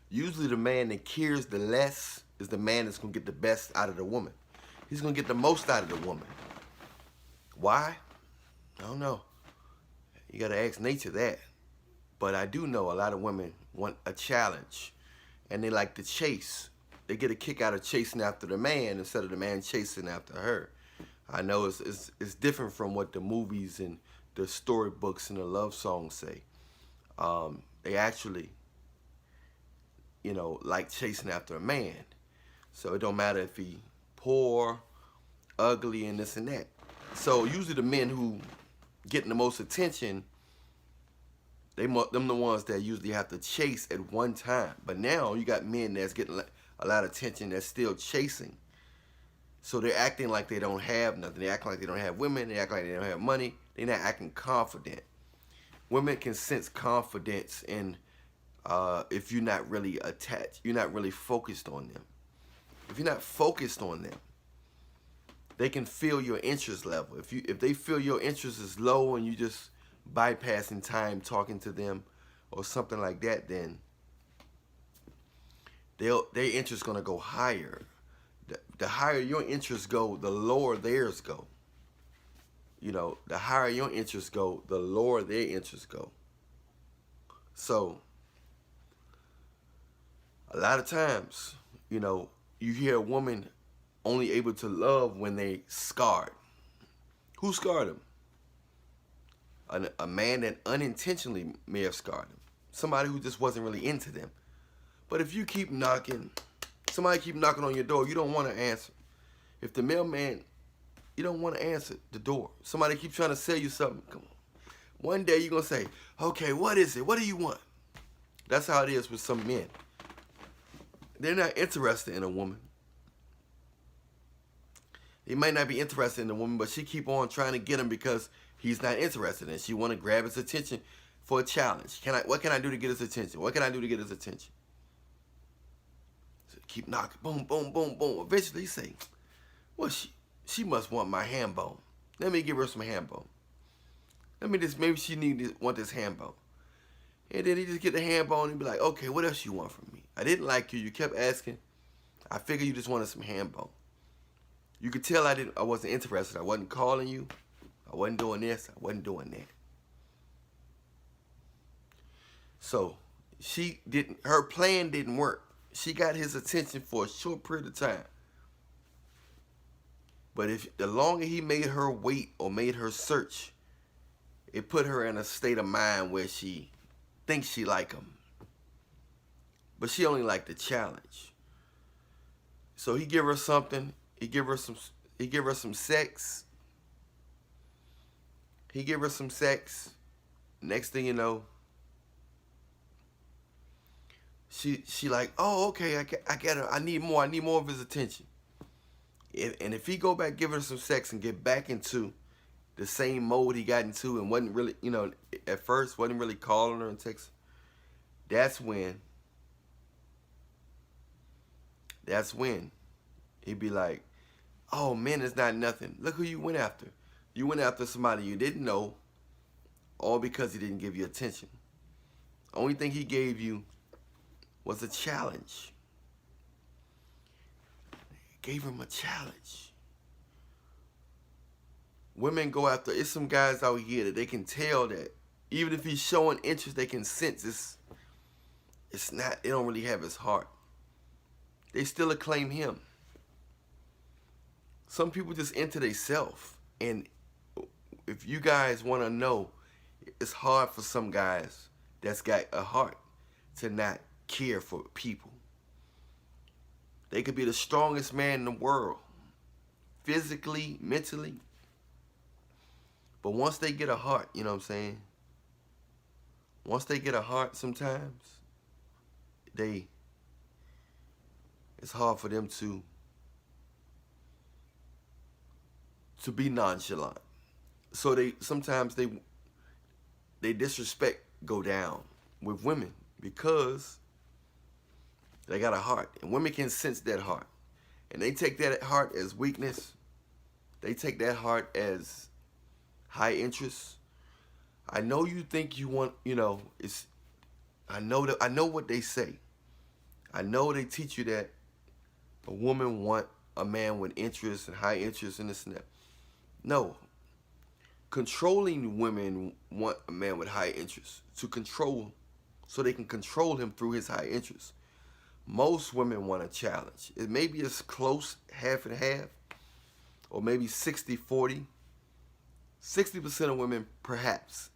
Usually the man that cares the less is the man that's going to get the best out of the woman. He's going to get the most out of the woman. Why? I don't know. You got to ask nature that. But I do know a lot of women want a challenge, and they like to chase. They get a kick out of chasing after the man instead of the man chasing after her. I know it's different from what the movies and the storybooks and the love songs say. They actually, like chasing after a man. So it don't matter if he poor, ugly, and this and that. So usually the men who getting the most attention, them the ones that usually have to chase at one time. But now you got men that's getting a lot of attention that's still chasing. So they're acting like they don't have nothing. They act like they don't have women. They act like they don't have money. They're not acting confident. Women can sense confidence in if you're not really attached. You're not really focused on them. If you're not focused on them, they can feel your interest level. If they feel your interest is low and you just bypassing time talking to them or something like that, then their interest gonna go higher. The higher your interests go, the lower theirs go. The higher your interests go, the lower their interests go. So, a lot of times, you hear a woman only able to love when they scarred. Who scarred them? A man that unintentionally may have scarred them. Somebody who just wasn't really into them. But if you keep knocking, somebody keep knocking on your door, you don't want to answer. If the mailman, you don't want to answer the door. Somebody keep trying to sell you something. Come on. One day you're going to say, okay, what is it? What do you want? That's how it is with some men. They're not interested in a woman. He might not be interested in a woman, but she keep on trying to get him because he's not interested in it. She want to grab his attention for a challenge. What can I do to get his attention? What can I do to get his attention? So keep knocking. Boom, boom, boom, boom. Eventually he say, well, she must want my ham bone. Let me give her some ham bone. Maybe she want this ham bone. And then he just get the ham bone and be like, okay, what else you want from me? I didn't like you. You kept asking. I figured you just wanted some ham bone. You could tell I wasn't interested. I wasn't calling you. I wasn't doing this. I wasn't doing that. So her plan didn't work. She got his attention for a short period of time. But the longer he made her wait or made her search, it put her in a state of mind where she thinks she like him. But she only liked the challenge. So he give her something. He give her some sex. He give her some sex. Next thing you know, she like, oh, okay, I get her. I need more of his attention. And if he go back, give her some sex and get back into the same mode he got into and wasn't really, at first wasn't really calling her and texting, that's when he'd be like, oh, man, it's not nothing. Look who you went after. You went after somebody you didn't know, all because he didn't give you attention. Only thing he gave you was a challenge. He gave him a challenge. Women go after, it's some guys out here that they can tell that even if he's showing interest, they can sense it's not, they don't really have his heart. They still acclaim him. Some people just into themselves. And if you guys want to know, it's hard for some guys that's got a heart to not care for people. They could be the strongest man in the world, physically, mentally. But once they get a heart, you know what I'm saying? Once they get a heart sometimes, it's hard for them to be nonchalant. So sometimes they disrespect go down with women because they got a heart. And women can sense that heart. And they take that heart as weakness. They take that heart as high interest. I know you think you want, I know what they say. I know they teach you that a woman want a man with interest and high interest in this and that. No, controlling women want a man with high interest to control, so they can control him through his high interest. Most women want a challenge. It may be as close half and half, or maybe 60-40. 60% of women, perhaps,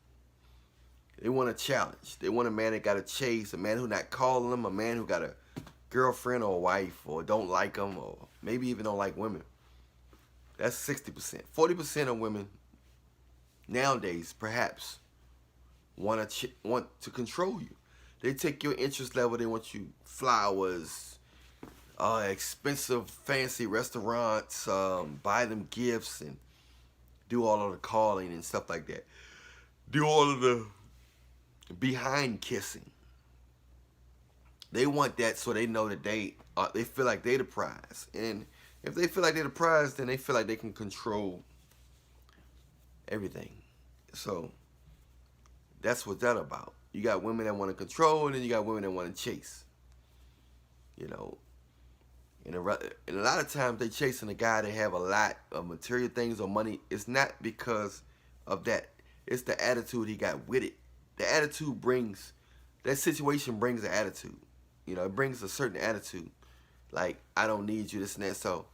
they want a challenge. They want a man that got to chase, a man who not calling them, a man who got a girlfriend or a wife, or don't like them, or maybe even don't like women. That's 60%. 40% of women nowadays, perhaps, want to control you. They take your interest level. They want you flowers, expensive, fancy restaurants, buy them gifts, and do all of the calling and stuff like that. Do all of the behind kissing. They want that so they know that they feel like they the prize. And if they feel like they're the prize, then they feel like they can control everything. So that's what that's about. You got women that want to control, and then you got women that want to chase. You know, and a lot of times they chasing a guy that have a lot of material things or money. It's not because of that. It's the attitude he got with it. The attitude brings, that situation brings an attitude. You know, it brings a certain attitude. Like, I don't need you, this and that. So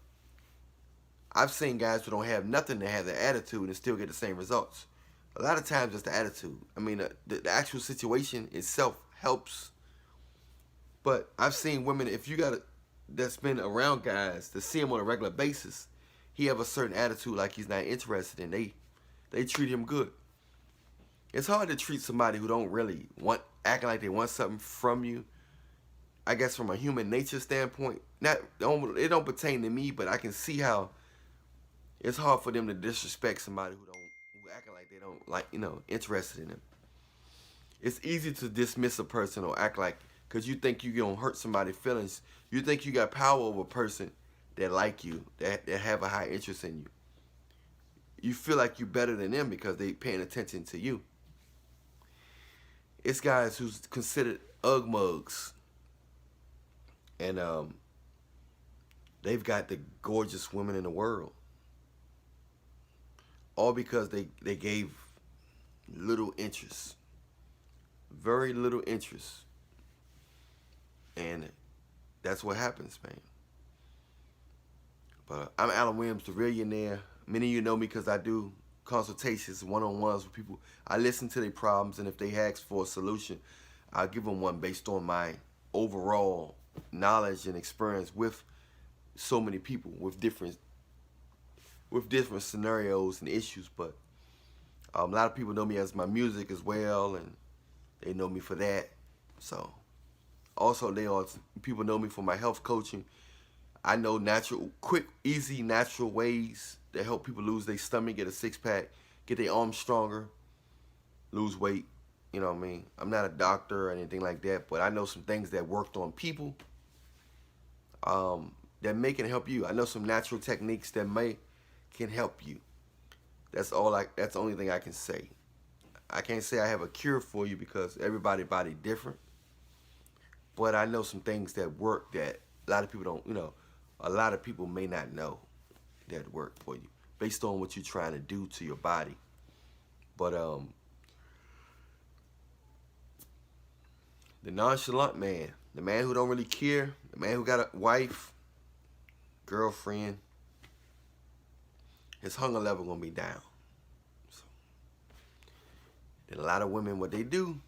I've seen guys who don't have nothing to have the attitude and still get the same results. A lot of times it's the attitude. I mean, the actual situation itself helps. But I've seen women, if you got that's been around guys to see him on a regular basis, he have a certain attitude like he's not interested in. They treat him good. It's hard to treat somebody who don't really acting like they want something from you. I guess from a human nature standpoint, it don't pertain to me, but I can see how it's hard for them to disrespect somebody who acting like they don't interested in them. It's easy to dismiss a person or act like, because you think you gonna hurt somebody's feelings. You think you got power over a person that like you, that have a high interest in you. You feel like you're better than them because they paying attention to you. It's guys who's considered ug mugs. And they've got the gorgeous women in the world. All because they gave little interest. Very little interest. And that's what happens, man. But I'm Alan Williams, the Millionaire. Many of you know me because I do consultations, one-on-ones with people. I listen to their problems, and if they ask for a solution, I'll give them one based on my overall knowledge and experience with so many people with different scenarios and issues. But a lot of people know me as my music as well, and they know me for that. So also people know me for my health coaching. I know natural, quick, easy, natural ways that help people lose their stomach, get a six-pack, get their arms stronger, lose weight. You know what I mean? I'm not a doctor or anything like that, but I know some things that worked on people that can help you. I know some natural techniques that can help you. That's the only thing I can say. I can't say I have a cure for you because everybody's body different. But I know some things that work that a lot of people don't, a lot of people may not know that work for you based on what you're trying to do to your body. But the nonchalant man, the man who don't really care, the man who got a wife, girlfriend, his hunger level gonna be down. So, and a lot of women, what they do,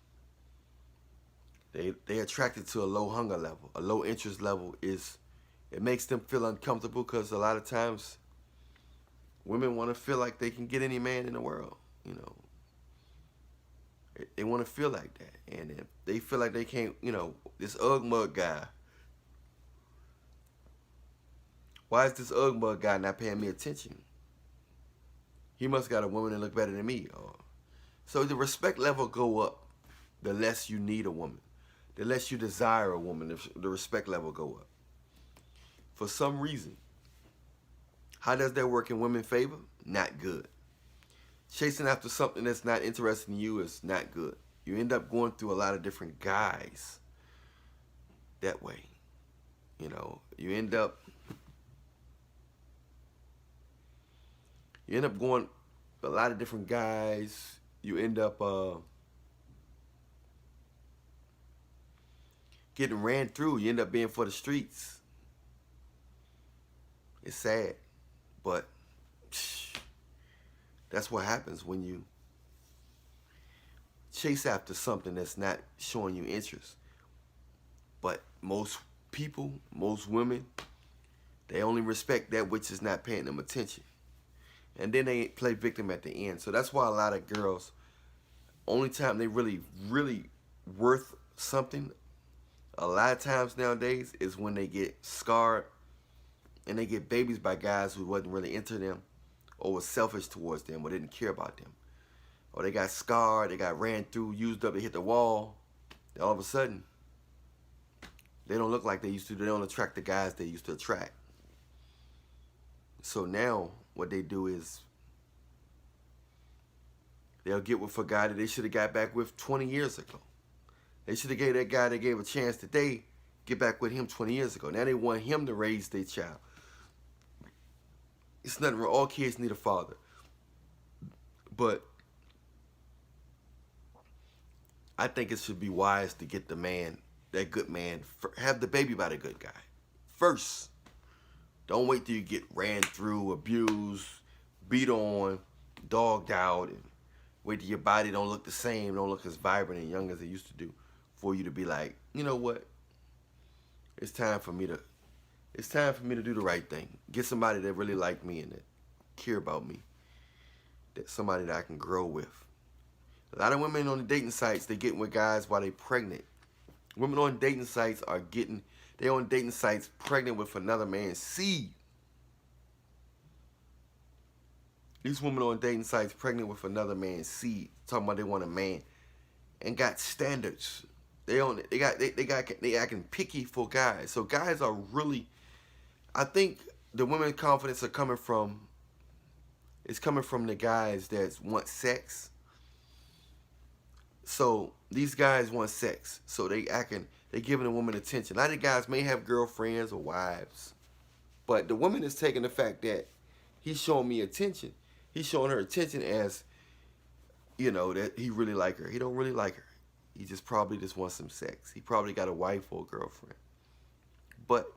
they attracted to a low hunger level, a low interest level. It makes them feel uncomfortable because a lot of times women want to feel like they can get any man in the world. They want to feel like that. And if they feel like they can't, this Ugg mug guy, why is this Ugg mug guy not paying me attention? He must got a woman that look better than me. So the respect level go up the less you need a woman. The less you desire a woman, the respect level go up. For some reason. How does that work in women's favor? Not good. Chasing after something that's not interested in you is not good. You end up going through a lot of different guys that way. You know, you end up going a lot of different guys. You end up getting ran through. You end up being for the streets. It's sad, but that's what happens when you chase after something that's not showing you interest. But most people, most women, they only respect that which is not paying them attention. And then they play victim at the end. So that's why a lot of girls, only time they really worth something, a lot of times nowadays, is when they get scarred and they get babies by guys who wasn't really into them or was selfish towards them or didn't care about them. Or they got scarred, they got ran through, used up, they hit the wall. Then all of a sudden, they don't look like they used to. They don't attract the guys they used to attract. So now what they do is they'll get with a guy that they should have got back with 20 years ago. They should have gave that guy they gave a chance today, get back with him 20 years ago. Now they want him to raise their child. It's nothing wrong. All kids need a father. But I think it should be wise to get the man, that good man, have the baby by the good guy first. Don't wait till you get ran through, abused, beat on, dogged out, and wait till your body don't look the same, don't look as vibrant and young as it used to do, for you to be like, you know what? It's time for me to do the right thing. Get somebody that really like me and that care about me. That's somebody that I can grow with. A lot of women on the dating sites, they getting with guys while they pregnant. Women on dating sites they're on dating sites pregnant with another man's seed. These women on dating sites pregnant with another man's seed, talking about they want a man, and got standards. They acting picky for guys. So guys are really, I think the women's confidence it's coming from the guys that want sex. So these guys want sex. So they giving a woman attention. A lot of guys may have girlfriends or wives, but the woman is taking the fact that he's showing me attention. He's showing her attention as, you know, that he really like her. He don't really like her. He probably just wants some sex. He probably got a wife or a girlfriend. But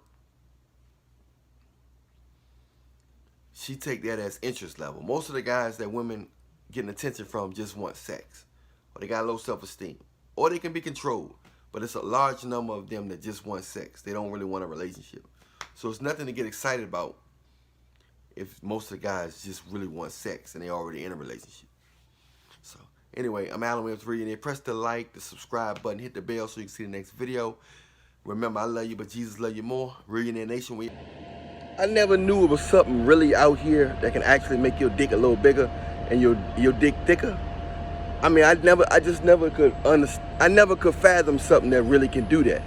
she take that as interest level. Most of the guys that women getting attention from just want sex. Or they got low self-esteem. Or they can be controlled. But it's a large number of them that just want sex. They don't really want a relationship. So it's nothing to get excited about if most of the guys just really want sex and they already in a relationship. So anyway, I'm Alan Williams Millionaire. Press the like, the subscribe button, hit the bell so you can see the next video. Remember, I love you, but Jesus love you more. Millionaire Nation. I never knew it was something really out here that can actually make your dick a little bigger and your dick thicker. I mean, I never could fathom something that really can do that.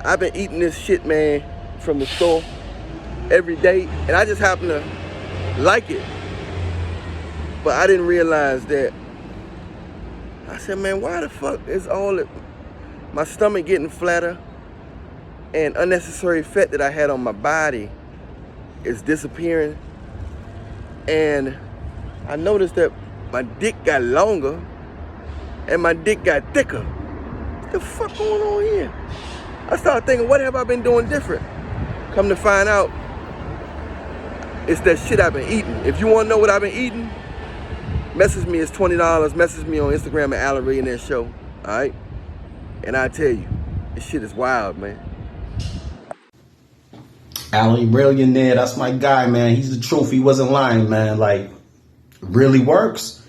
I've been eating this shit, man, from the store every day, and I just happen to like it. But I didn't realize that. I said, man, why the fuck is my stomach getting flatter and unnecessary fat that I had on my body is disappearing? And I noticed that my dick got longer and my dick got thicker. What the fuck going on here? I started thinking, what have I been doing different? Come to find out, it's that shit I've been eating. If you want to know what I've been eating, message me. It's $20. Message me on Instagram at Alan Millionaire Show. All right? And I tell you, this shit is wild, man. Alan Millionaire, that's my guy, man. He's the truth. He wasn't lying, man. Like, really works.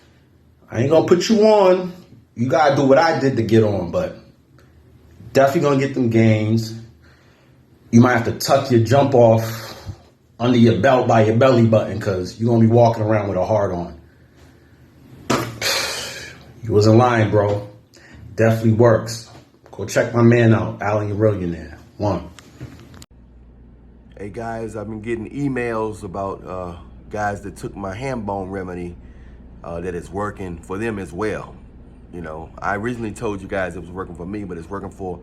I ain't gonna put you on. You gotta do what I did to get on, but definitely gonna get them gains. You might have to tuck your jump off under your belt by your belly button because you're gonna be walking around with a heart on. You wasn't lying, bro. Definitely works. Go check my man out, Alan Millionaire. One. Hey guys, I've been getting emails about guys that took my ham bone remedy that it's working for them as well. You know, I originally told you guys it was working for me, but it's working for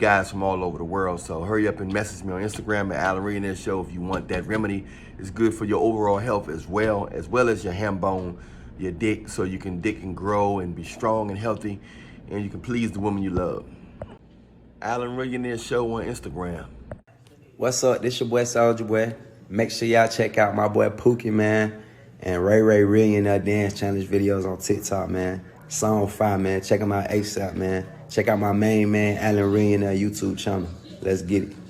guys from all over the world. So hurry up and message me on Instagram at Alan Millionaire Show if you want that remedy. It's good for your overall health as well as your ham bone, your dick, so you can dick and grow and be strong and healthy, and you can please the woman you love. Alan Millionaire Show on Instagram. What's up? This your boy Soulja Boy. Make sure y'all check out my boy Pookie, man, and Ray Millionaire Dance Challenge videos on TikTok, man. Song 5, man. Check them out ASAP, man. Check out my main man, Alan Millionaire YouTube channel. Let's get it.